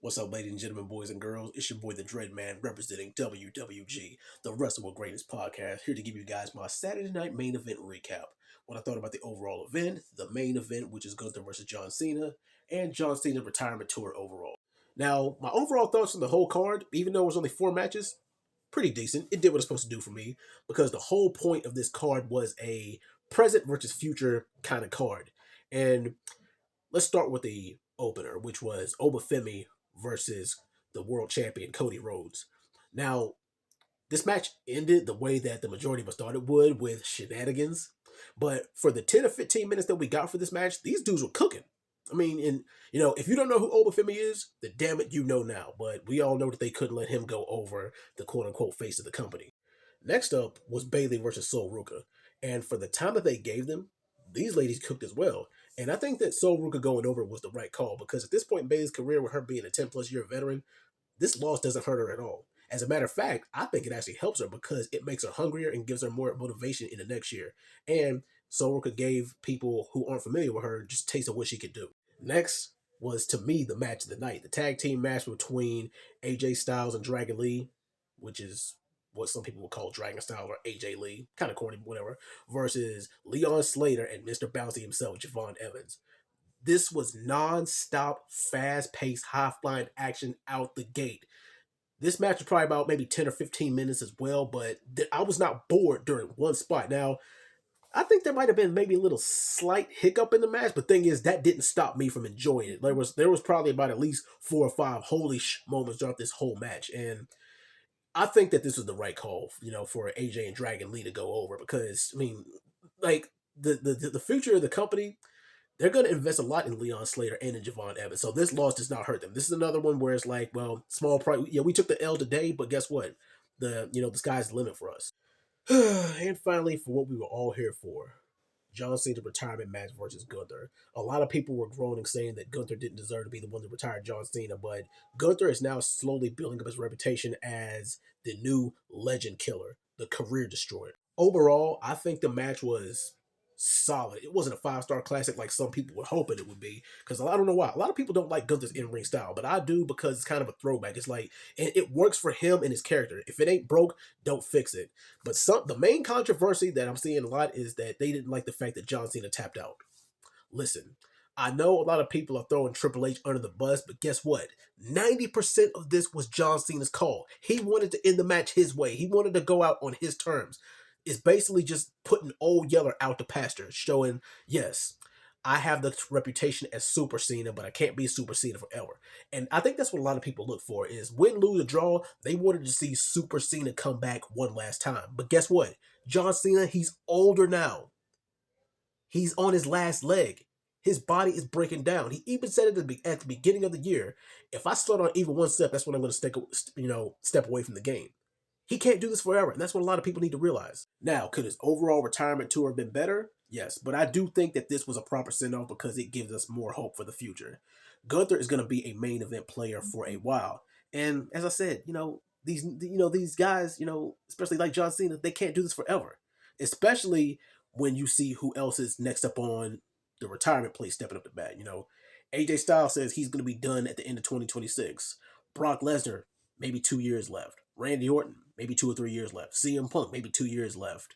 What's up, ladies and gentlemen, boys and girls? It's your boy, the Dread Man, representing WWG, the Wrestle with Greatness podcast, here to give you guys my Saturday night main event recap. What I thought about the overall event, the main event, which is Gunther versus John Cena, and John Cena's retirement tour overall. Now, my overall thoughts on the whole card, even though it was only 4 matches, pretty decent. It did what it's supposed to do for me, because the whole point of this card was a present versus future kind of card. And let's start with the opener, which was Obafemi versus the world champion Cody Rhodes. Now, this match ended the way that the majority of us thought it would, with shenanigans. But for the 10 or 15 minutes that we got for this match, these dudes were cooking. I mean, and if you don't know who Obafemi is, then damn it, you know now. But we all know that they couldn't let him go over the quote unquote face of the company. Next up was Bailey versus Sol Ruka. And for the time that they gave them, these ladies cooked as well. And I think that Sol Ruka going over was the right call, because at this point in Bailey's career, with her being a 10 plus year veteran, this loss doesn't hurt her at all. As a matter of fact, I think it actually helps her, because it makes her hungrier and gives her more motivation in the next year. And Sol Ruka gave people who aren't familiar with her just a taste of what she could do. Next was, to me, the match of the night, the tag team match between AJ Styles and Dragon Lee, which is what some people would call Dragon Styles or AJ Lee, kind of corny, whatever, versus Leon Slater and Mr. Bouncy himself, Javon Evans. This was non-stop, fast-paced, high-flying action out the gate. This match was probably about maybe 10 or 15 minutes as well, but I was not bored during one spot. Now, I think there might have been maybe a little slight hiccup in the match, but thing is, that didn't stop me from enjoying it. There was probably about at least 4 or 5 holy moments throughout this whole match, and I think that this was the right call, for AJ and Dragon Lee to go over, because I mean, like the future of the company, they're going to invest a lot in Leon Slater and in Javon Evans. So this loss does not hurt them. This is another one where it's like, well, small price. Yeah, we took the L today, but guess what? The sky's the limit for us. And finally, for what we were all here for, John Cena's retirement match versus Gunther. A lot of people were groaning, saying that Gunther didn't deserve to be the one to retire John Cena, but Gunther is now slowly building up his reputation as the new legend killer, the career destroyer. Overall, I think the match was solid. It wasn't a 5-star classic like some people were hoping it would be, because I don't know why. A lot of people don't like Gunther's in-ring style, but I do, because it's kind of a throwback. It's like, and it works for him and his character. If it ain't broke, don't fix it. But the main controversy that I'm seeing a lot is that they didn't like the fact that John Cena tapped out. Listen, I know a lot of people are throwing Triple H under the bus, but guess what? 90% of this was John Cena's call. He wanted to end the match his way. He wanted to go out on his terms. It's basically just putting Old Yeller out to pasture, showing, yes, I have the reputation as Super Cena, but I can't be Super Cena forever. And I think that's what a lot of people look for, is win, lose, or draw. They wanted to see Super Cena come back one last time. But guess what? John Cena, he's older now. He's on his last leg. His body is breaking down. He even said at the beginning of the year, if I start on even one step, that's when I'm going to step away from the game. He can't do this forever, and that's what a lot of people need to realize. Now, could his overall retirement tour have been better? Yes, but I do think that this was a proper send-off, because it gives us more hope for the future. Gunther is going to be a main event player for a while, and as I said, these guys, especially like John Cena, they can't do this forever, especially when you see who else is next up on the retirement plate stepping up the bat. AJ Styles says he's going to be done at the end of 2026. Brock Lesnar, maybe 2 years left. Randy Orton, maybe 2 or 3 years left. CM Punk, maybe 2 years left.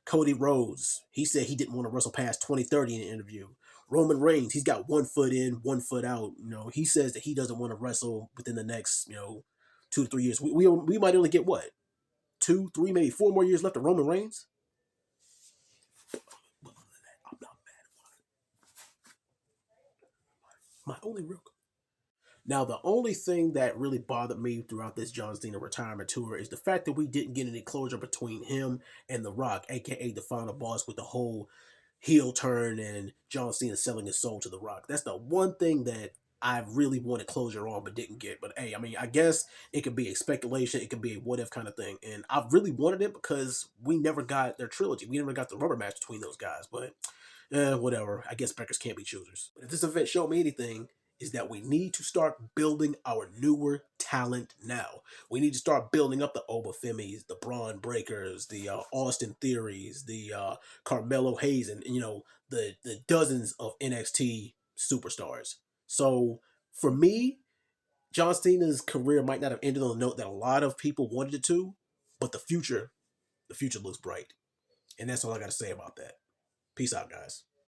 Cody Rhodes, he said he didn't want to wrestle past 2030 in an interview. Roman Reigns, he's got 1 foot in, 1 foot out. He says that he doesn't want to wrestle within the next, 2 to 3 years. We might only get what? 2, 3, maybe 4 more years left of Roman Reigns? I'm not mad. My only real. Now, the only thing that really bothered me throughout this John Cena retirement tour is the fact that we didn't get any closure between him and The Rock, aka the final boss, with the whole heel turn and John Cena selling his soul to The Rock. That's the one thing that I really wanted closure on but didn't get. But hey, I mean, I guess it could be a speculation, it could be a what if kind of thing. And I really wanted it, because we never got their trilogy. We never got the rubber match between those guys. But whatever. I guess Beckers can't be choosers. But if this event showed me anything, is that we need to start building our newer talent now. We need to start building up the Obafemis, the Braun Breakers, the Austin Theories, the Carmelo Hayes, and the dozens of NXT superstars. So for me, John Cena's career might not have ended on a note that a lot of people wanted it to, but the future looks bright. And that's all I got to say about that. Peace out, guys.